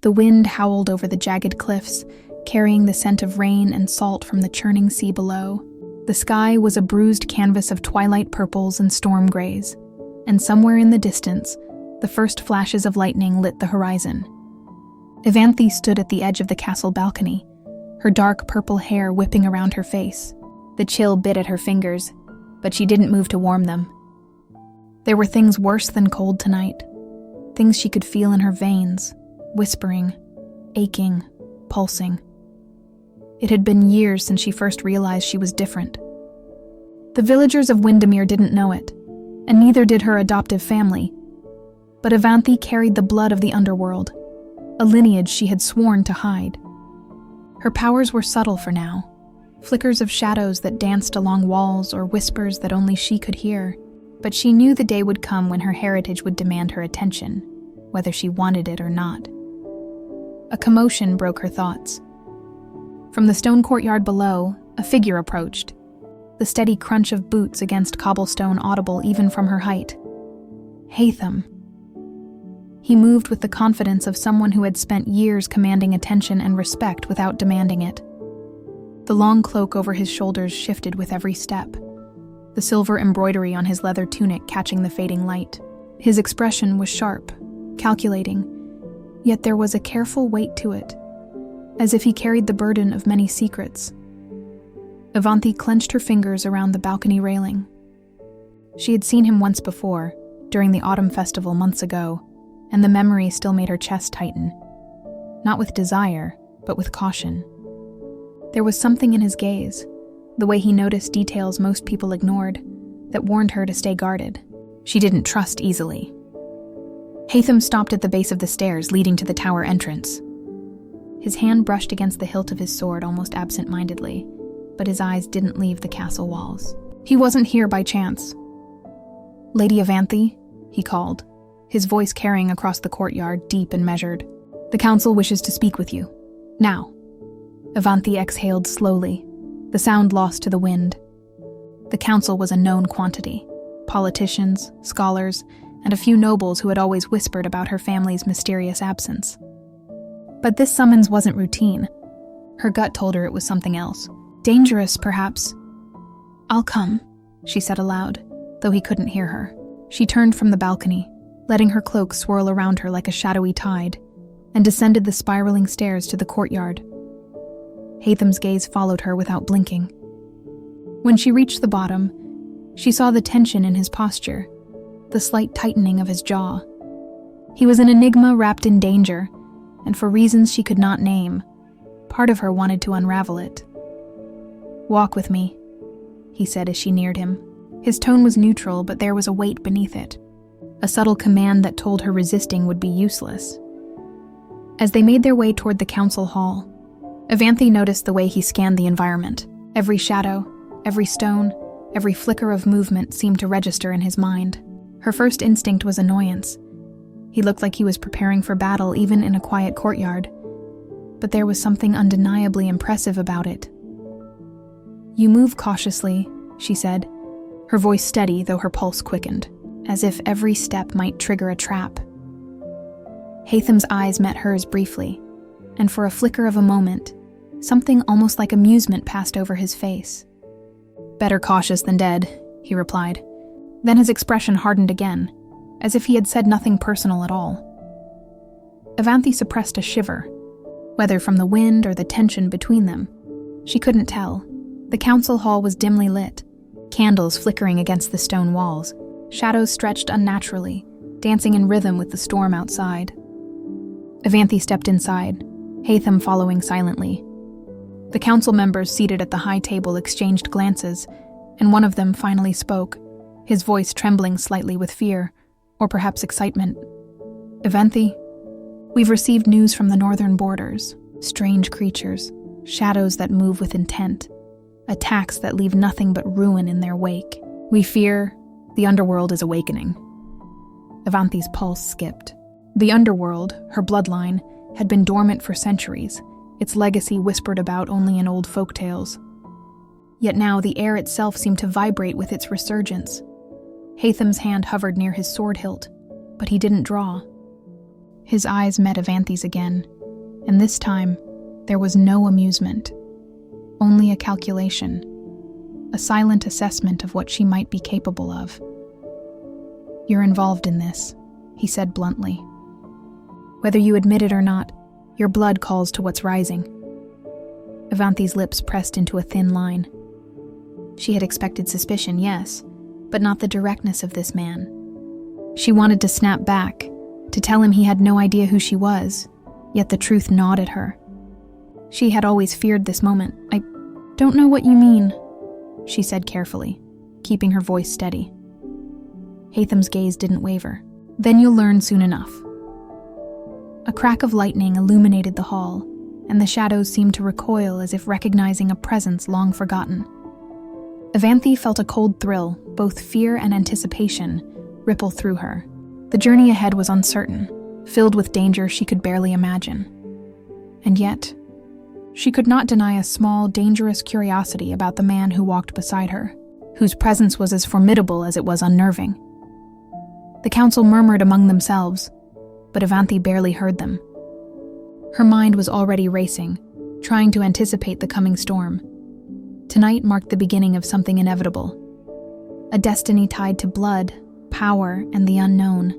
The wind howled over the jagged cliffs, carrying the scent of rain and salt from the churning sea below. The sky was a bruised canvas of twilight purples and storm grays, and somewhere in the distance, the first flashes of lightning lit the horizon. Evanthe stood at the edge of the castle balcony, her dark purple hair whipping around her face. The chill bit at her fingers, but she didn't move to warm them. There were things worse than cold tonight, things she could feel in her veins, whispering, aching, pulsing. It had been years since she first realized she was different. The villagers of Windermere didn't know it, and neither did her adoptive family. But Evanthe carried the blood of the Underworld, a lineage she had sworn to hide. Her powers were subtle for now, flickers of shadows that danced along walls or whispers that only she could hear. But she knew the day would come when her heritage would demand her attention, whether she wanted it or not. A commotion broke her thoughts. From the stone courtyard below, a figure approached, the steady crunch of boots against cobblestone audible even from her height. Haythem. He moved with the confidence of someone who had spent years commanding attention and respect without demanding it. The long cloak over his shoulders shifted with every step, the silver embroidery on his leather tunic catching the fading light. His expression was sharp, calculating, yet there was a careful weight to it, as if he carried the burden of many secrets. Evanthe clenched her fingers around the balcony railing. She had seen him once before, during the autumn festival months ago, and the memory still made her chest tighten. Not with desire, but with caution. There was something in his gaze, the way he noticed details most people ignored, that warned her to stay guarded. She didn't trust easily. Haythem stopped at the base of the stairs leading to the tower entrance. His hand brushed against the hilt of his sword almost absent-mindedly, but his eyes didn't leave the castle walls. He wasn't here by chance. "Lady Evanthe," he called, his voice carrying across the courtyard, deep and measured. "The council wishes to speak with you. Now." Evanthe exhaled slowly, the sound lost to the wind. The council was a known quantity: politicians, scholars, and a few nobles who had always whispered about her family's mysterious absence. But this summons wasn't routine. Her gut told her it was something else. Dangerous, perhaps. "I'll come," she said aloud, though he couldn't hear her. She turned from the balcony, letting her cloak swirl around her like a shadowy tide, and descended the spiraling stairs to the courtyard. Haythem's gaze followed her without blinking. When she reached the bottom, she saw the tension in his posture, the slight tightening of his jaw. He was an enigma wrapped in danger, and for reasons she could not name, part of her wanted to unravel it. "Walk with me," he said as she neared him. His tone was neutral, but there was a weight beneath it, a subtle command that told her resisting would be useless. As they made their way toward the council hall, Evanthe noticed the way he scanned the environment. Every shadow, every stone, every flicker of movement seemed to register in his mind. Her first instinct was annoyance. He looked like he was preparing for battle even in a quiet courtyard, but there was something undeniably impressive about it. "You move cautiously," she said, her voice steady though her pulse quickened, as if every step might trigger a trap. Haythem's eyes met hers briefly, and for a flicker of a moment, something almost like amusement passed over his face. "Better cautious than dead," he replied. Then his expression hardened again, as if he had said nothing personal at all. Evanthe suppressed a shiver, whether from the wind or the tension between them. She couldn't tell. The council hall was dimly lit, candles flickering against the stone walls, shadows stretched unnaturally, dancing in rhythm with the storm outside. Evanthe stepped inside, Haythem following silently. The council members seated at the high table exchanged glances, and one of them finally spoke, his voice trembling slightly with fear, or perhaps excitement. "Evanthe, we've received news from the northern borders. Strange creatures, shadows that move with intent, attacks that leave nothing but ruin in their wake. We fear the Underworld is awakening." Evanthe's pulse skipped. The Underworld, her bloodline, had been dormant for centuries, its legacy whispered about only in old folktales. Yet now the air itself seemed to vibrate with its resurgence. Haythem's hand hovered near his sword hilt, but he didn't draw. His eyes met Evanthe's again, and this time there was no amusement, only a calculation, a silent assessment of what she might be capable of. "You're involved in this," he said bluntly. "Whether you admit it or not, your blood calls to what's rising." Evanthe's lips pressed into a thin line. She had expected suspicion, yes, but not the directness of this man. She wanted to snap back, to tell him he had no idea who she was, yet the truth gnawed at her. She had always feared this moment. "I don't know what you mean," she said carefully, keeping her voice steady. Haythem's gaze didn't waver. "Then you'll learn soon enough." A crack of lightning illuminated the hall, and the shadows seemed to recoil as if recognizing a presence long forgotten. Evanthe felt a cold thrill, both fear and anticipation, ripple through her. The journey ahead was uncertain, filled with danger she could barely imagine. And yet, she could not deny a small, dangerous curiosity about the man who walked beside her, whose presence was as formidable as it was unnerving. The council murmured among themselves, but Evanthe barely heard them. Her mind was already racing, trying to anticipate the coming storm. Tonight marked the beginning of something inevitable. A destiny tied to blood, power, and the unknown.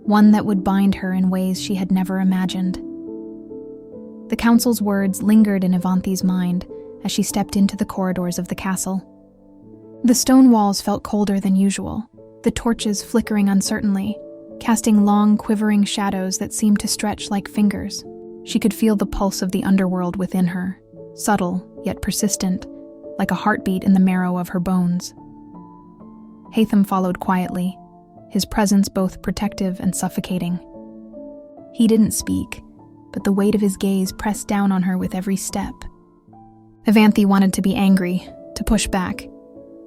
One that would bind her in ways she had never imagined. The council's words lingered in Evanthe's mind as she stepped into the corridors of the castle. The stone walls felt colder than usual, the torches flickering uncertainly, casting long, quivering shadows that seemed to stretch like fingers. She could feel the pulse of the underworld within her, subtle yet persistent, like a heartbeat in the marrow of her bones. Haythem followed quietly, his presence both protective and suffocating. He didn't speak, but the weight of his gaze pressed down on her with every step. Evanthe wanted to be angry, to push back,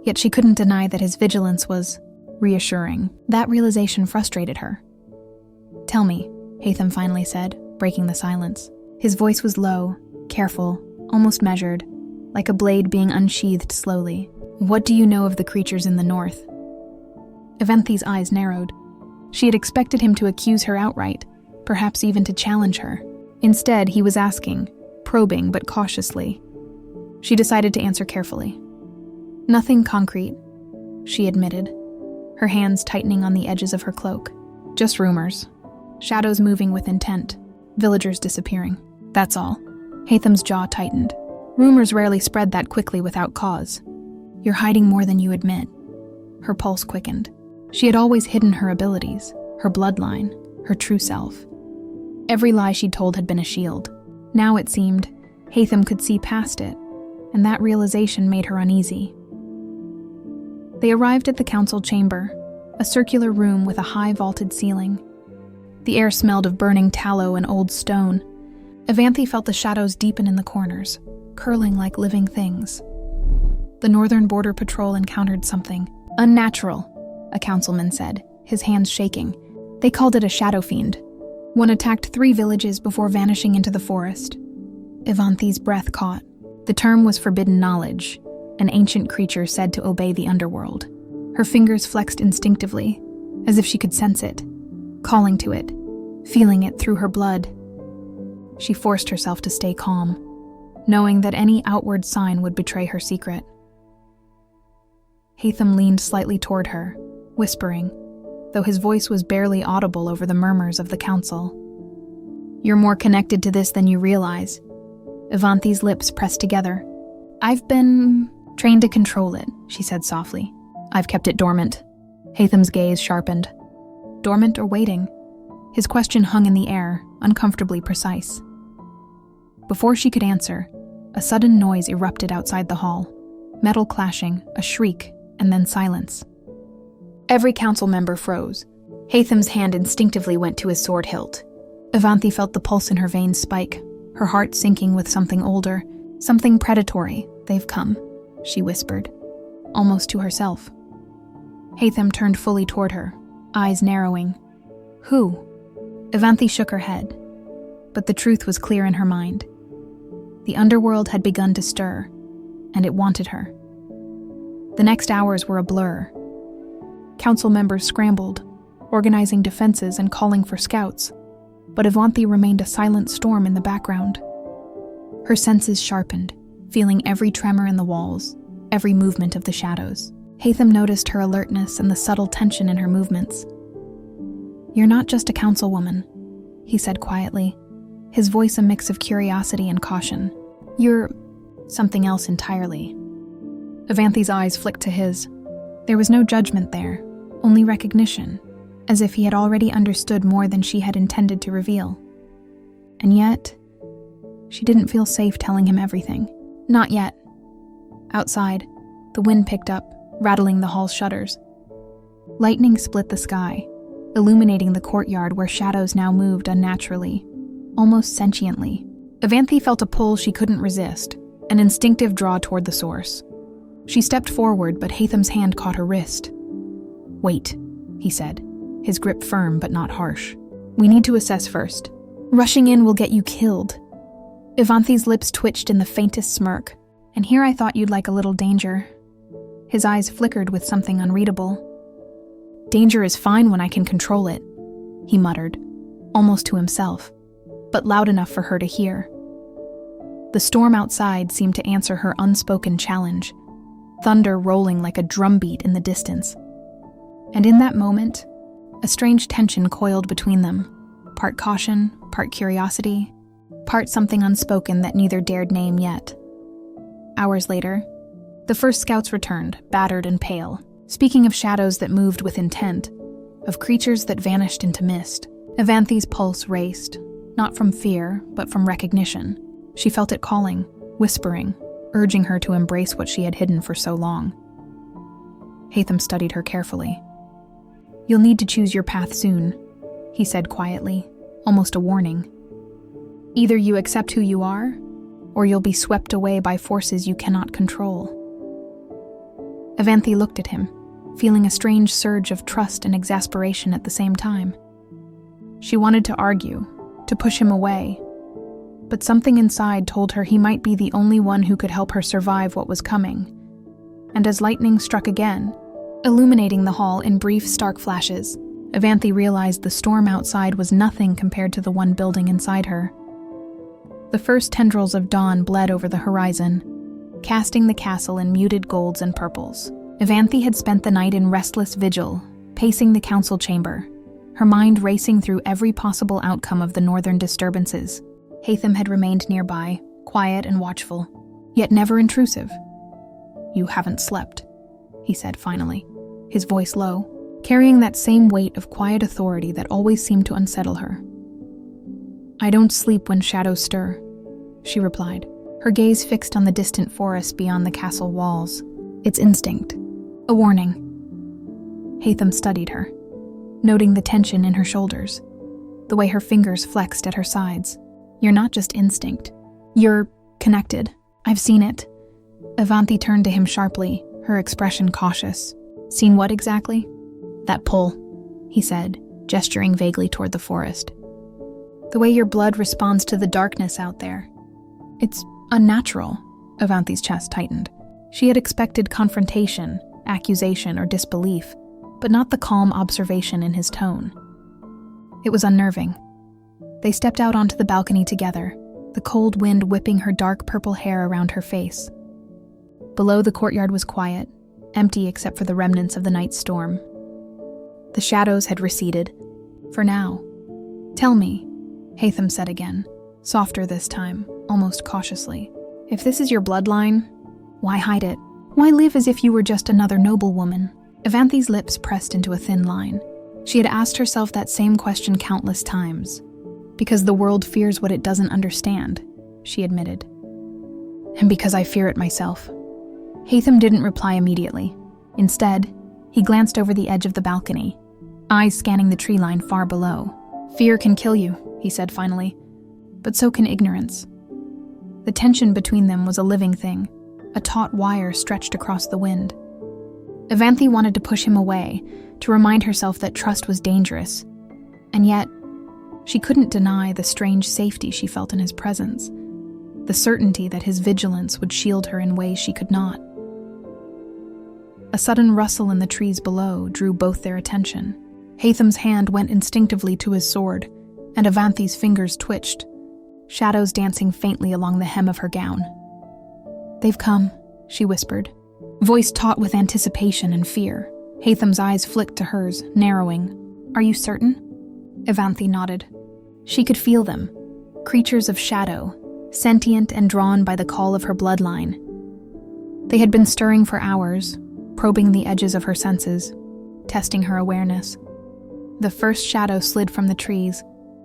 yet she couldn't deny that his vigilance was reassuring. That realization frustrated her. "Tell me," Haythem finally said, breaking the silence. His voice was low, careful, almost measured, like a blade being unsheathed slowly. "What do you know of the creatures in the north?" Evanthe's eyes narrowed. She had expected him to accuse her outright, perhaps even to challenge her. Instead, he was asking, probing but cautiously. She decided to answer carefully. "Nothing concrete," she admitted, her hands tightening on the edges of her cloak. "Just rumors. Shadows moving with intent. Villagers disappearing. That's all." Haythem's jaw tightened. Rumors rarely spread that quickly without cause. "You're hiding more than you admit." Her pulse quickened. She had always hidden her abilities, her bloodline, her true self. Every lie she'd told had been a shield. Now it seemed, Haythem could see past it, and that realization made her uneasy. They arrived at the council chamber, a circular room with a high vaulted ceiling. The air smelled of burning tallow and old stone. Evanthe felt the shadows deepen in the corners, curling like living things. The Northern Border Patrol encountered something unnatural, a councilman said, his hands shaking. They called it a shadow fiend. One attacked 3 villages before vanishing into the forest. Evanthe's breath caught. The term was forbidden knowledge, an ancient creature said to obey the underworld. Her fingers flexed instinctively, as if she could sense it, calling to it, feeling it through her blood. She forced herself to stay calm, knowing that any outward sign would betray her secret. Haythem leaned slightly toward her, whispering, though his voice was barely audible over the murmurs of the council. "You're more connected to this than you realize." Evanthe's lips pressed together. "I've been trained to control it," she said softly. "I've kept it dormant." Haythem's gaze sharpened. Dormant or waiting? His question hung in the air, uncomfortably precise. Before she could answer, a sudden noise erupted outside the hall. Metal clashing, a shriek, and then silence. Every council member froze. Haythem's hand instinctively went to his sword hilt. Evanthe felt the pulse in her veins spike, her heart sinking with something older, something predatory. "They've come," she whispered, almost to herself. Haythem turned fully toward her, eyes narrowing. "Who?" Evanthe shook her head, but the truth was clear in her mind. The underworld had begun to stir, and it wanted her. The next hours were a blur. Council members scrambled, organizing defenses and calling for scouts. but Evanthe remained a silent storm in the background. Her senses sharpened, feeling every tremor in the walls, every movement of the shadows. Haythem noticed her alertness and the subtle tension in her movements. "You're not just a councilwoman," he said quietly, his voice a mix of curiosity and caution. "You're something else entirely." Evanthe's eyes flicked to his. There was no judgment there, only recognition, as if he had already understood more than she had intended to reveal. And yet, she didn't feel safe telling him everything. Not yet. Outside, the wind picked up, rattling the hall's shutters. Lightning split the sky, illuminating the courtyard where shadows now moved unnaturally, almost sentiently. Evanthe felt a pull she couldn't resist, an instinctive draw toward the source. She stepped forward, but Haythem's hand caught her wrist. "Wait," he said, his grip firm but not harsh. "We need to assess first. Rushing in will get you killed." Evanthe's lips twitched in the faintest smirk. "And here I thought you'd like a little danger." His eyes flickered with something unreadable. "Danger is fine when I can control it," he muttered, almost to himself, but loud enough for her to hear. The storm outside seemed to answer her unspoken challenge, thunder rolling like a drumbeat in the distance. And in that moment, a strange tension coiled between them, part caution, part curiosity, part something unspoken that neither dared name yet. Hours later, the first scouts returned, battered and pale, speaking of shadows that moved with intent, of creatures that vanished into mist. Evanthe's pulse raced, not from fear, but from recognition. She felt it calling, whispering, urging her to embrace what she had hidden for so long. Haythem studied her carefully. "You'll need to choose your path soon," he said quietly, almost a warning. "Either you accept who you are, or you'll be swept away by forces you cannot control." Evanthe looked at him, feeling a strange surge of trust and exasperation at the same time. She wanted to argue, to push him away, but something inside told her he might be the only one who could help her survive what was coming. And as lightning struck again, illuminating the hall in brief, stark flashes, Evanthe realized the storm outside was nothing compared to the one building inside her. The first tendrils of dawn bled over the horizon, casting the castle in muted golds and purples. Evanthe had spent the night in restless vigil, pacing the council chamber, her mind racing through every possible outcome of the northern disturbances. Haythem had remained nearby, quiet and watchful, yet never intrusive. "You haven't slept," he said finally, his voice low, carrying that same weight of quiet authority that always seemed to unsettle her. "I don't sleep when shadows stir," she replied, her gaze fixed on the distant forest beyond the castle walls. "It's instinct. A warning." Haythem studied her, noting the tension in her shoulders, the way her fingers flexed at her sides. "You're not just instinct. You're connected. I've seen it." Evanthe turned to him sharply, her expression cautious. "Seen what exactly?" "That pull," he said, gesturing vaguely toward the forest. "The way your blood responds to the darkness out there. It's unnatural." Evanthe's chest tightened. She had expected confrontation, accusation, or disbelief, but not the calm observation in his tone. It was unnerving. They stepped out onto the balcony together, the cold wind whipping her dark purple hair around her face. Below, the courtyard was quiet, empty except for the remnants of the night's storm. The shadows had receded, for now. "Tell me," Haythem said again, softer this time, almost cautiously. "If this is your bloodline, why hide it? Why live as if you were just another noblewoman?" Evanthe's lips pressed into a thin line. She had asked herself that same question countless times. "Because the world fears what it doesn't understand," she admitted. "And because I fear it myself." Haythem didn't reply immediately. Instead, he glanced over the edge of the balcony, eyes scanning the tree line far below. "Fear can kill you," he said finally, "but so can ignorance." The tension between them was a living thing, a taut wire stretched across the wind. Evanthe wanted to push him away, to remind herself that trust was dangerous, and yet she couldn't deny the strange safety she felt in his presence, the certainty that his vigilance would shield her in ways she could not. A sudden rustle in the trees below drew both their attention. Haythem's hand went instinctively to his sword, and Evanthe's fingers twitched, shadows dancing faintly along the hem of her gown. "They've come," she whispered, voice taut with anticipation and fear. Haythem's eyes flicked to hers, narrowing. "Are you certain?" Evanthe nodded. She could feel them, creatures of shadow, sentient and drawn by the call of her bloodline. They had been stirring for hours, probing the edges of her senses, testing her awareness. The first shadow slid from the trees,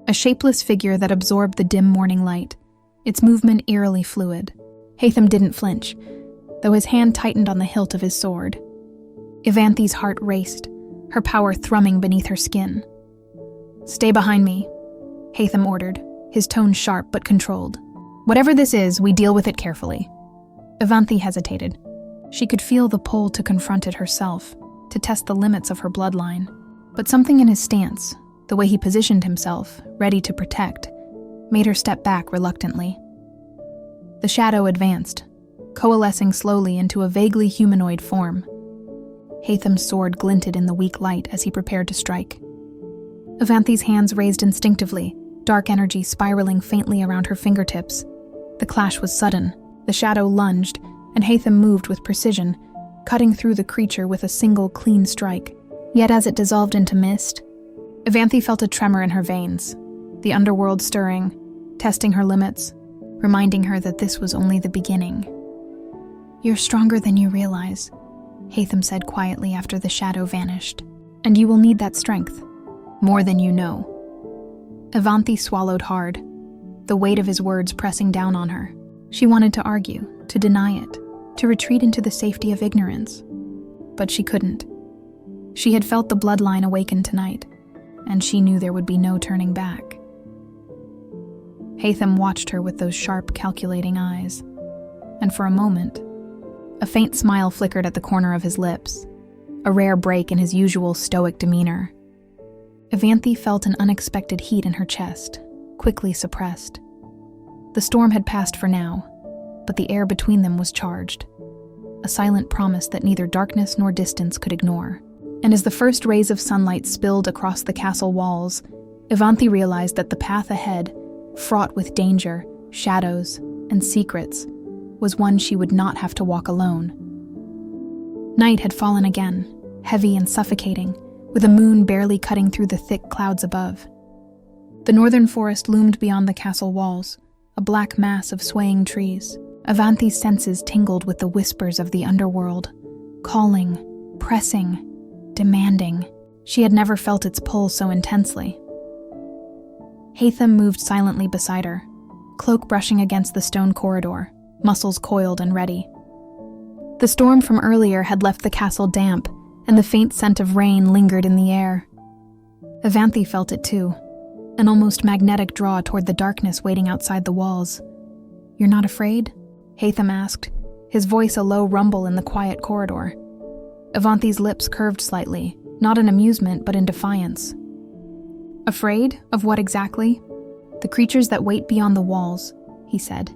a shapeless figure that absorbed the dim morning light, its movement eerily fluid. Haythem didn't flinch, though his hand tightened on the hilt of his sword. Evanthe's heart raced, her power thrumming beneath her skin. "Stay behind me," Haythem ordered, his tone sharp but controlled. "Whatever this is, we deal with it carefully." Evanthe hesitated. She could feel the pull to confront it herself, to test the limits of her bloodline. But something in his stance, the way he positioned himself, ready to protect, made her step back reluctantly. The shadow advanced, coalescing slowly into a vaguely humanoid form. Haythem's sword glinted in the weak light as he prepared to strike. Evanthe's hands raised instinctively, dark energy spiraling faintly around her fingertips. The clash was sudden. The shadow lunged, and Haythem moved with precision, cutting through the creature with a single clean strike. Yet as it dissolved into mist, Evanthe felt a tremor in her veins, the underworld stirring, testing her limits, reminding her that this was only the beginning. "You're stronger than you realize," Haythem said quietly after the shadow vanished. "And you will need that strength, more than you know." Evanthe swallowed hard, the weight of his words pressing down on her. She wanted to argue, to deny it, to retreat into the safety of ignorance. But she couldn't. She had felt the bloodline awaken tonight, and she knew there would be no turning back. Haythem watched her with those sharp, calculating eyes, and for a moment, a faint smile flickered at the corner of his lips, a rare break in his usual stoic demeanor. Evanthe felt an unexpected heat in her chest, quickly suppressed. The storm had passed for now, but the air between them was charged, a silent promise that neither darkness nor distance could ignore. And as the first rays of sunlight spilled across the castle walls, Evanthe realized that the path ahead, fraught with danger, shadows, and secrets, was one she would not have to walk alone. Night had fallen again, heavy and suffocating, with a moon barely cutting through the thick clouds above. The northern forest loomed beyond the castle walls, a black mass of swaying trees. Evanthe's senses tingled with the whispers of the underworld, calling, pressing, demanding. She had never felt its pull so intensely. Haythem moved silently beside her, cloak brushing against the stone corridor, muscles coiled and ready. The storm from earlier had left the castle damp, and the faint scent of rain lingered in the air. Evanthe felt it too, an almost magnetic draw toward the darkness waiting outside the walls. "You're not afraid?" Haythem asked, his voice a low rumble in the quiet corridor. Evanthe's lips curved slightly, not in amusement but in defiance. "Afraid? Of what exactly?" "The creatures that wait beyond the walls," he said,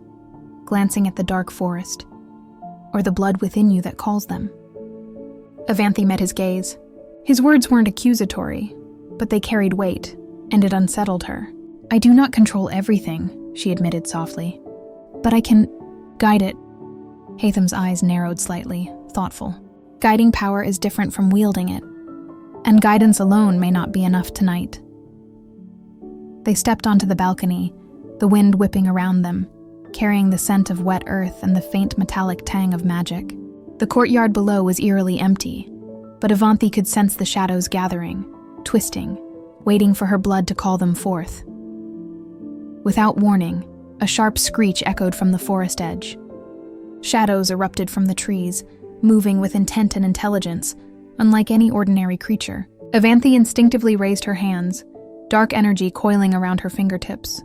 glancing at the dark forest. "Or the blood within you that calls them." Evanthe met his gaze. His words weren't accusatory, but they carried weight, and it unsettled her. "I do not control everything," she admitted softly. "But I can guide it." Haythem's eyes narrowed slightly, thoughtful. "Guiding power is different from wielding it, and guidance alone may not be enough tonight." They stepped onto the balcony, the wind whipping around them, carrying the scent of wet earth and the faint metallic tang of magic. The courtyard below was eerily empty, but Evanthe could sense the shadows gathering, twisting, waiting for her blood to call them forth. Without warning, a sharp screech echoed from the forest edge. Shadows erupted from the trees, moving with intent and intelligence, unlike any ordinary creature. Evanthe instinctively raised her hands, dark energy coiling around her fingertips.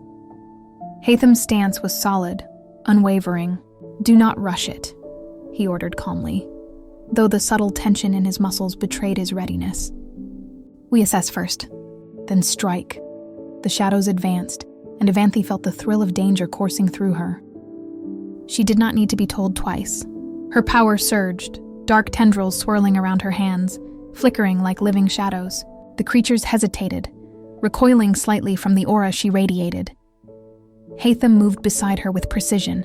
Haythem's stance was solid, unwavering. "Do not rush it," he ordered calmly, though the subtle tension in his muscles betrayed his readiness. "We assess first, then strike." The shadows advanced, and Evanthe felt the thrill of danger coursing through her. She did not need to be told twice. Her power surged, dark tendrils swirling around her hands, flickering like living shadows. The creatures hesitated, recoiling slightly from the aura she radiated. Haythem moved beside her with precision,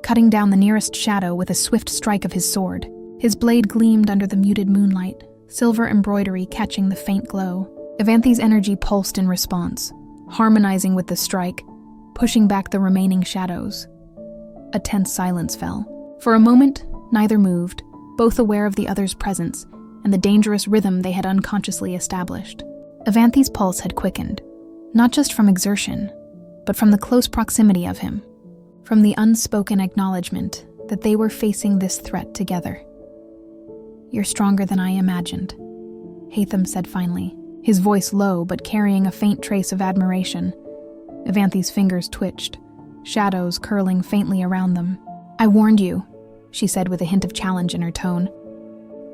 cutting down the nearest shadow with a swift strike of his sword. His blade gleamed under the muted moonlight, silver embroidery catching the faint glow. Evanthe's energy pulsed in response, harmonizing with the strike, pushing back the remaining shadows. A tense silence fell. For a moment, neither moved, both aware of the other's presence and the dangerous rhythm they had unconsciously established. Evanthe's pulse had quickened, not just from exertion, but from the close proximity of him, from the unspoken acknowledgement that they were facing this threat together. "You're stronger than I imagined," Haythem said finally, his voice low but carrying a faint trace of admiration. Evanthe's fingers twitched, shadows curling faintly around them. "I warned you," she said with a hint of challenge in her tone.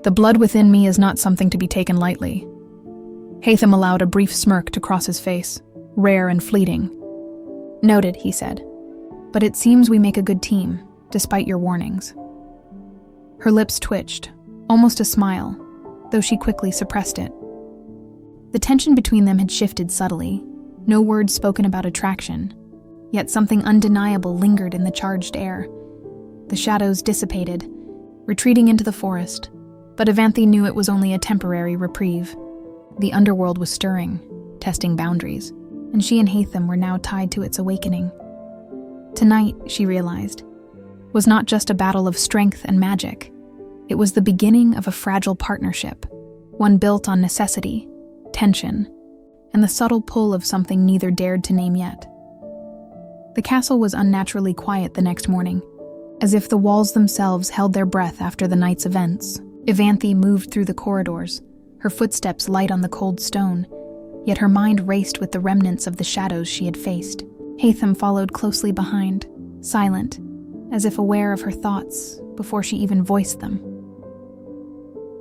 "The blood within me is not something to be taken lightly." Haythem allowed a brief smirk to cross his face, rare and fleeting. "Noted," he said. "But it seems we make a good team, despite your warnings." Her lips twitched, almost a smile, though she quickly suppressed it. The tension between them had shifted subtly, no words spoken about attraction, yet something undeniable lingered in the charged air. The shadows dissipated, retreating into the forest, but Evanthe knew it was only a temporary reprieve. The underworld was stirring, testing boundaries, and she and Haythem were now tied to its awakening. Tonight, she realized, was not just a battle of strength and magic. It was the beginning of a fragile partnership, one built on necessity, tension, and the subtle pull of something neither dared to name yet. The castle was unnaturally quiet the next morning, as if the walls themselves held their breath after the night's events. Evanthe moved through the corridors, her footsteps light on the cold stone, yet her mind raced with the remnants of the shadows she had faced. Haythem followed closely behind, silent, as if aware of her thoughts before she even voiced them.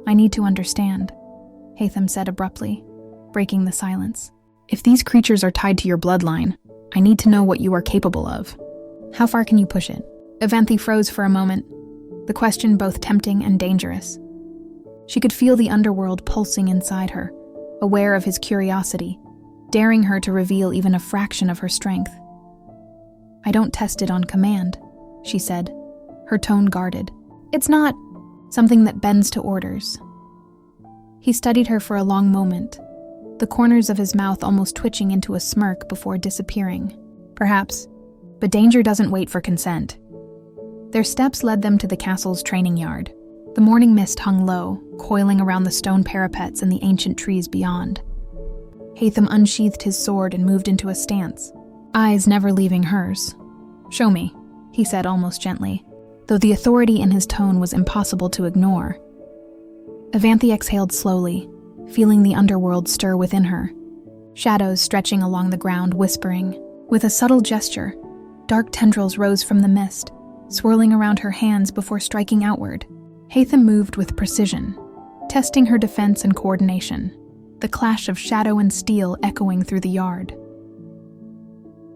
"I need to understand," Haythem said abruptly, breaking the silence. "If these creatures are tied to your bloodline, I need to know what you are capable of. How far can you push it?" Evanthe froze for a moment, the question both tempting and dangerous. She could feel the underworld pulsing inside her, aware of his curiosity, daring her to reveal even a fraction of her strength. "I don't test it on command," she said, her tone guarded. "It's not something that bends to orders." He studied her for a long moment, the corners of his mouth almost twitching into a smirk before disappearing. "Perhaps, but danger doesn't wait for consent." Their steps led them to the castle's training yard. The morning mist hung low, coiling around the stone parapets and the ancient trees beyond. Haythem unsheathed his sword and moved into a stance, eyes never leaving hers. "Show me," he said almost gently, though the authority in his tone was impossible to ignore. Evanthe exhaled slowly, feeling the underworld stir within her. Shadows stretching along the ground, whispering. With a subtle gesture, dark tendrils rose from the mist, swirling around her hands before striking outward. Haythem moved with precision, testing her defense and coordination, the clash of shadow and steel echoing through the yard.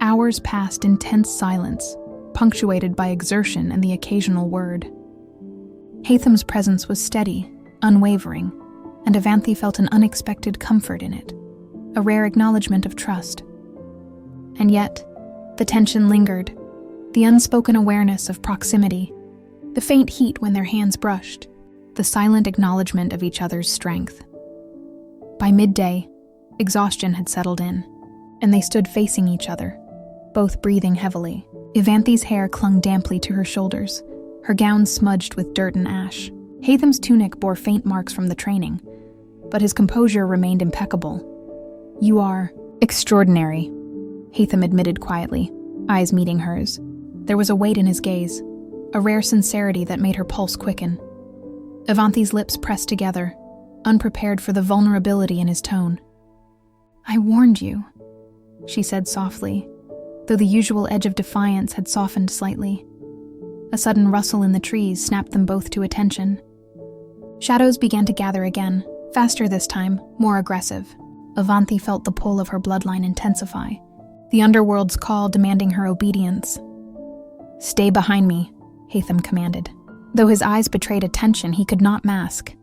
Hours passed in tense silence, punctuated by exertion and the occasional word. Haythem's presence was steady, unwavering, and Evanthe felt an unexpected comfort in it, a rare acknowledgement of trust. And yet, the tension lingered, the unspoken awareness of proximity, the faint heat when their hands brushed, the silent acknowledgement of each other's strength. By midday, exhaustion had settled in, and they stood facing each other, both breathing heavily. Evanthe's hair clung damply to her shoulders, her gown smudged with dirt and ash. Haythem's tunic bore faint marks from the training, but his composure remained impeccable. "You are extraordinary," Haythem admitted quietly, eyes meeting hers. There was a weight in his gaze, a rare sincerity that made her pulse quicken. Evanthe's lips pressed together, unprepared for the vulnerability in his tone. "I warned you," she said softly, though the usual edge of defiance had softened slightly. A sudden rustle in the trees snapped them both to attention. Shadows began to gather again, faster this time, more aggressive. Evanthe felt the pull of her bloodline intensify, the underworld's call demanding her obedience. "Stay behind me," Haythem commanded. Though his eyes betrayed a tension he could not mask.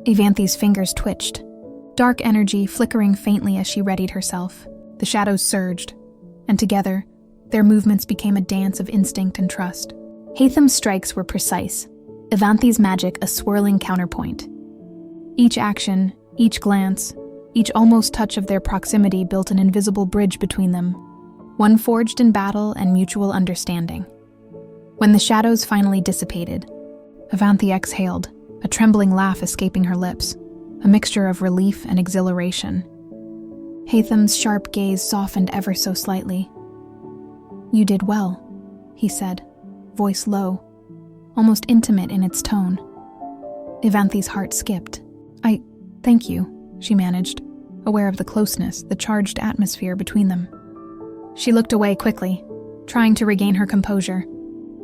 Evanthe's fingers twitched, dark energy flickering faintly as she readied herself. The shadows surged, and together, their movements became a dance of instinct and trust. Haythem's strikes were precise, Evanthe's magic a swirling counterpoint. Each action, each glance, each almost touch of their proximity built an invisible bridge between them, one forged in battle and mutual understanding. When the shadows finally dissipated, Evanthe exhaled, a trembling laugh escaping her lips, a mixture of relief and exhilaration. Haythem's sharp gaze softened ever so slightly. "You did well," he said, voice low, almost intimate in its tone. Evanthe's heart skipped. Thank you," she managed, aware of the closeness, the charged atmosphere between them. She looked away quickly, trying to regain her composure,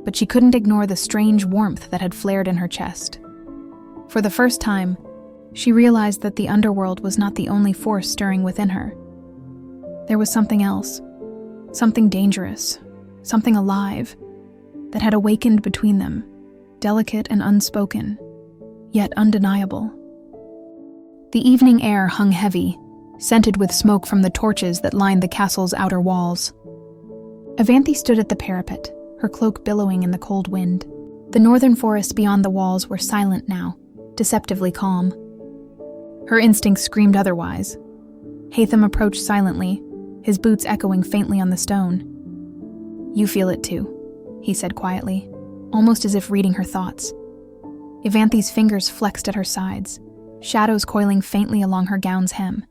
but she couldn't ignore the strange warmth that had flared in her chest. For the first time, she realized that the Underworld was not the only force stirring within her. There was something else, something dangerous, something alive, that had awakened between them, delicate and unspoken, yet undeniable. The evening air hung heavy, scented with smoke from the torches that lined the castle's outer walls. Evanthe stood at the parapet, her cloak billowing in the cold wind. The northern forests beyond the walls were silent now, deceptively calm. Her instincts screamed otherwise. Haythem approached silently, his boots echoing faintly on the stone. "You feel it too," he said quietly, almost as if reading her thoughts. Evanthe's fingers flexed at her sides, shadows coiling faintly along her gown's hem.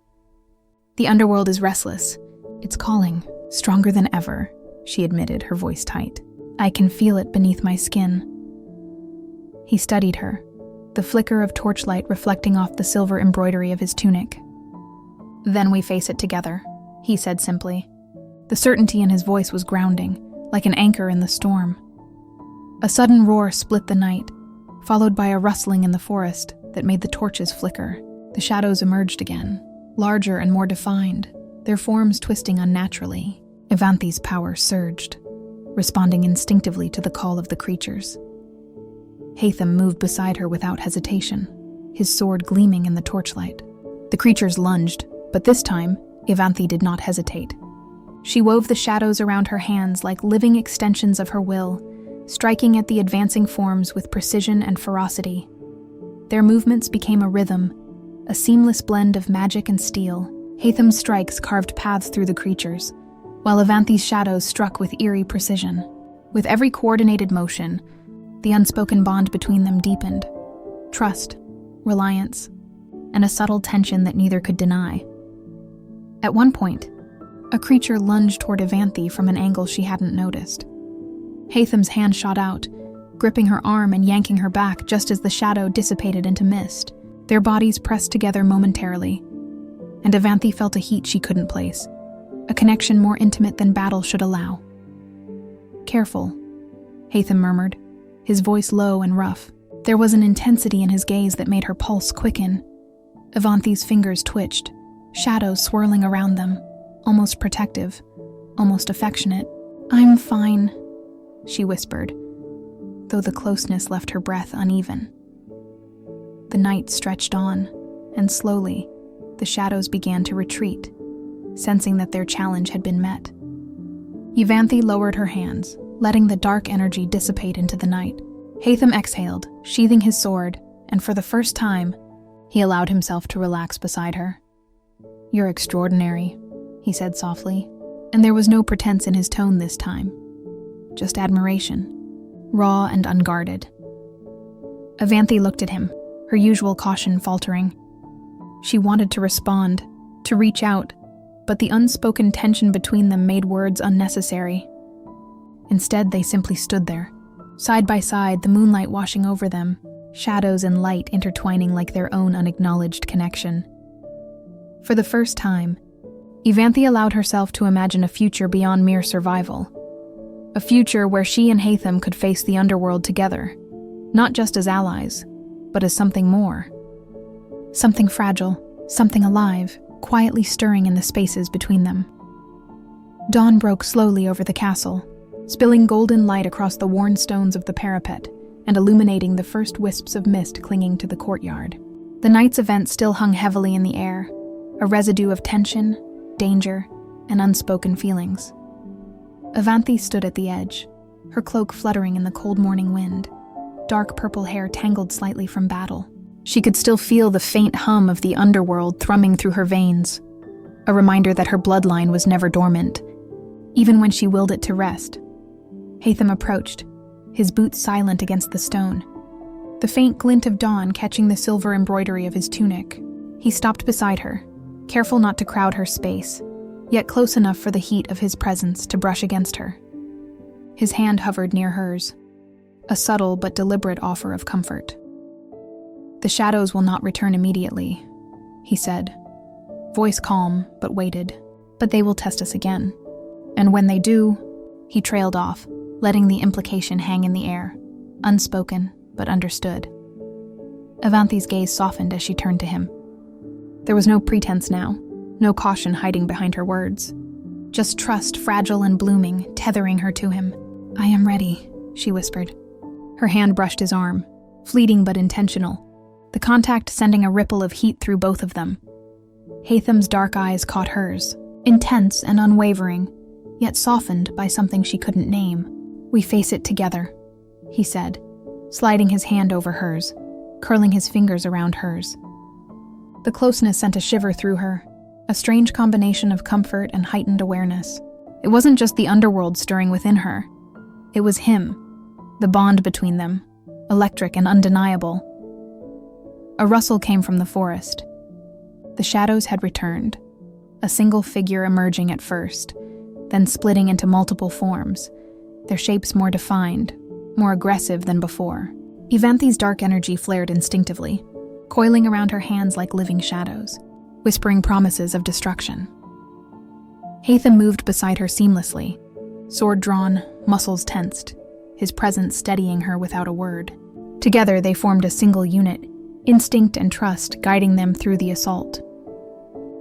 "The Underworld is restless. It's calling, stronger than ever," she admitted, her voice tight. "I can feel it beneath my skin." He studied her, the flicker of torchlight reflecting off the silver embroidery of his tunic. "Then we face it together," he said simply. The certainty in his voice was grounding, like an anchor in the storm. A sudden roar split the night, followed by a rustling in the forest that made the torches flicker. The shadows emerged again, larger and more defined, their forms twisting unnaturally. Evanthe's power surged, responding instinctively to the call of the creatures. Haythem moved beside her without hesitation, his sword gleaming in the torchlight. The creatures lunged, but this time, Evanthe did not hesitate. She wove the shadows around her hands like living extensions of her will, striking at the advancing forms with precision and ferocity. Their movements became a rhythm, a seamless blend of magic and steel. Haythem's strikes carved paths through the creatures, while Evanthe's shadows struck with eerie precision. With every coordinated motion, the unspoken bond between them deepened. Trust, reliance, and a subtle tension that neither could deny. At one point, a creature lunged toward Evanthe from an angle she hadn't noticed. Haythem's hand shot out, gripping her arm and yanking her back just as the shadow dissipated into mist. Their bodies pressed together momentarily, and Evanthe felt a heat she couldn't place, a connection more intimate than battle should allow. "Careful," Haythem murmured, his voice low and rough. There was an intensity in his gaze that made her pulse quicken. Evanthe's fingers twitched, shadows swirling around them, almost protective, almost affectionate. "I'm fine," she whispered, though the closeness left her breath uneven. The night stretched on, and slowly, the shadows began to retreat, sensing that their challenge had been met. Evanthe lowered her hands, letting the dark energy dissipate into the night. Haythem exhaled, sheathing his sword, and for the first time, he allowed himself to relax beside her. "You're extraordinary," he said softly, and there was no pretense in his tone this time. Just admiration, raw and unguarded. Evanthe looked at him, her usual caution faltering. She wanted to respond, to reach out, but the unspoken tension between them made words unnecessary. Instead, they simply stood there, side by side, the moonlight washing over them, shadows and light intertwining like their own unacknowledged connection. For the first time, Evanthe allowed herself to imagine a future beyond mere survival. A future where she and Haythem could face the Underworld together, not just as allies, but as something more. Something fragile, something alive, quietly stirring in the spaces between them. Dawn broke slowly over the castle, spilling golden light across the worn stones of the parapet and illuminating the first wisps of mist clinging to the courtyard. The night's event still hung heavily in the air, a residue of tension, danger, and unspoken feelings. Evanthe stood at the edge, her cloak fluttering in the cold morning wind, dark purple hair tangled slightly from battle. She could still feel the faint hum of the underworld thrumming through her veins, a reminder that her bloodline was never dormant, even when she willed it to rest. Haythem approached, his boots silent against the stone, the faint glint of dawn catching the silver embroidery of his tunic. He stopped beside her, careful not to crowd her space, yet close enough for the heat of his presence to brush against her. His hand hovered near hers, a subtle but deliberate offer of comfort. "The shadows will not return immediately," he said, voice calm but weighted, "but they will test us again. And when they do," he trailed off, letting the implication hang in the air, unspoken but understood. Evanthe's gaze softened as she turned to him. There was no pretense now, no caution hiding behind her words. Just trust, fragile and blooming, tethering her to him. "I am ready," she whispered. Her hand brushed his arm, fleeting but intentional, the contact sending a ripple of heat through both of them. Haythem's dark eyes caught hers, intense and unwavering, yet softened by something she couldn't name. "We face it together," he said, sliding his hand over hers, curling his fingers around hers. The closeness sent a shiver through her, a strange combination of comfort and heightened awareness. It wasn't just the underworld stirring within her. It was him, the bond between them, electric and undeniable. A rustle came from the forest. The shadows had returned, a single figure emerging at first, then splitting into multiple forms, their shapes more defined, more aggressive than before. Evanthe's dark energy flared instinctively, coiling around her hands like living shadows, whispering promises of destruction. Haythem moved beside her seamlessly, sword drawn, muscles tensed, his presence steadying her without a word. Together they formed a single unit, instinct and trust guiding them through the assault.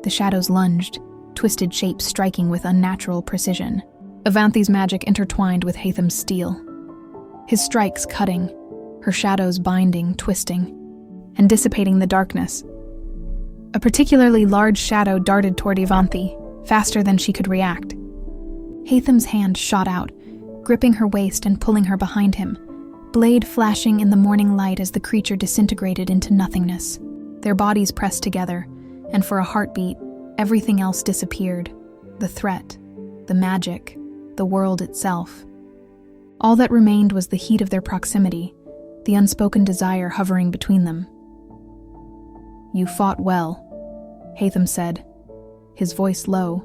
The shadows lunged, twisted shapes striking with unnatural precision. Evanthe's magic intertwined with Haythem's steel, his strikes cutting, her shadows binding, twisting, and dissipating the darkness. A particularly large shadow darted toward Evanthe, faster than she could react. Haythem's hand shot out, gripping her waist and pulling her behind him, blade flashing in the morning light as the creature disintegrated into nothingness. Their bodies pressed together, and for a heartbeat, everything else disappeared. The threat, the magic, the world itself. All that remained was the heat of their proximity, the unspoken desire hovering between them. "You fought well," Haythem said, his voice low,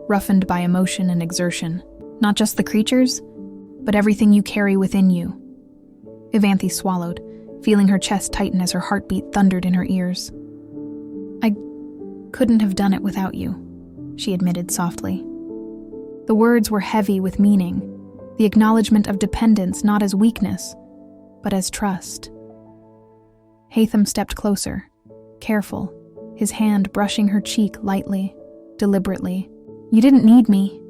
roughened by emotion and exertion. "Not just the creatures, but everything you carry within you." Evanthe swallowed, feeling her chest tighten as her heartbeat thundered in her ears. "I couldn't have done it without you," she admitted softly. The words were heavy with meaning, the acknowledgement of dependence not as weakness, but as trust. Haythem stepped closer, careful, his hand brushing her cheek lightly, deliberately. "You didn't need me,"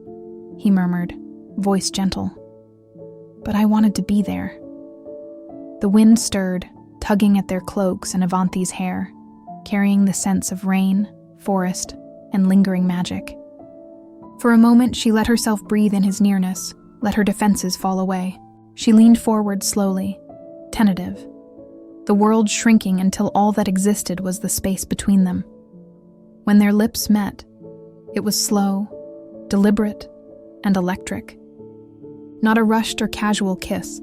he murmured, voice gentle. "But I wanted to be there." The wind stirred, tugging at their cloaks and Evanthe's hair, carrying the scents of rain, forest, and lingering magic. For a moment, she let herself breathe in his nearness, let her defenses fall away. She leaned forward slowly, tentative, the world shrinking until all that existed was the space between them. When their lips met, it was slow, deliberate, and electric. Not a rushed or casual kiss,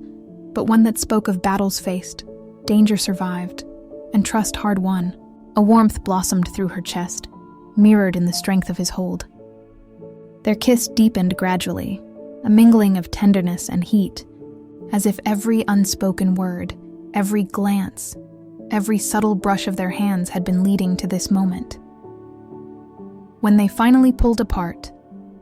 but one that spoke of battles faced, danger survived, and trust hard won. A warmth blossomed through her chest, mirrored in the strength of his hold. Their kiss deepened gradually, a mingling of tenderness and heat, as if every unspoken word, every glance, every subtle brush of their hands had been leading to this moment. When they finally pulled apart,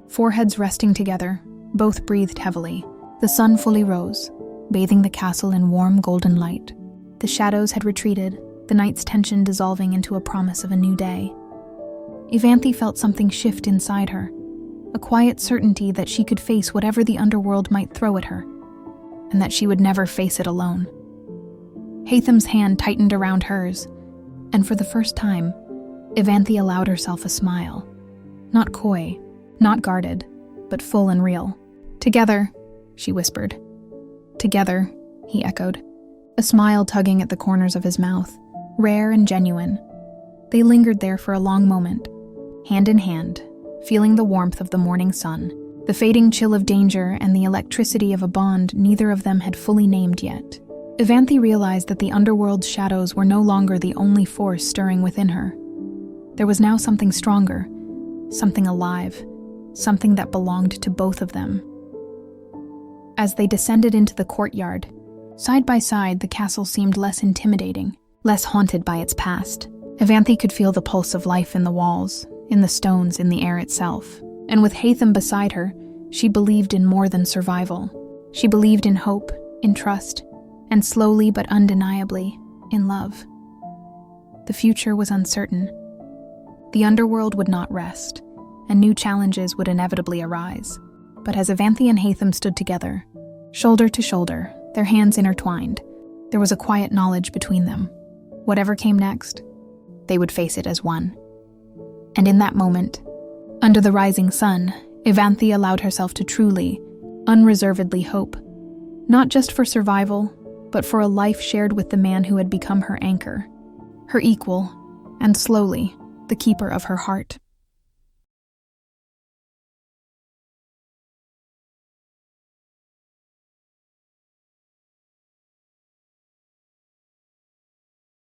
foreheads resting together, both breathed heavily. The sun fully rose, bathing the castle in warm golden light. The shadows had retreated, the night's tension dissolving into a promise of a new day. Evanthe felt something shift inside her, a quiet certainty that she could face whatever the underworld might throw at her, and that she would never face it alone. Haythem's hand tightened around hers, And for the first time, Evanthe allowed herself a smile. Not coy, not guarded, but full and real. "Together," she whispered. "Together," he echoed, a smile tugging at the corners of his mouth, rare and genuine. They lingered there for a long moment, hand in hand, feeling the warmth of the morning sun, the fading chill of danger, and the electricity of a bond neither of them had fully named yet. Evanthe realized that the Underworld's shadows were no longer the only force stirring within her. There was now something stronger, something alive, something that belonged to both of them. As they descended into the courtyard, side by side, the castle seemed less intimidating, less haunted by its past. Evanthe could feel the pulse of life in the walls, in the stones, in the air itself. And with Haythem beside her, she believed in more than survival. She believed in hope, in trust, and slowly but undeniably, in love. The future was uncertain. The Underworld would not rest, and new challenges would inevitably arise. But as Evanthe and Haythem stood together, shoulder to shoulder, their hands intertwined, there was a quiet knowledge between them. Whatever came next, they would face it as one. And in that moment, under the rising sun, Evanthe allowed herself to truly, unreservedly hope, not just for survival, but for a life shared with the man who had become her anchor, her equal, and slowly, the keeper of her heart.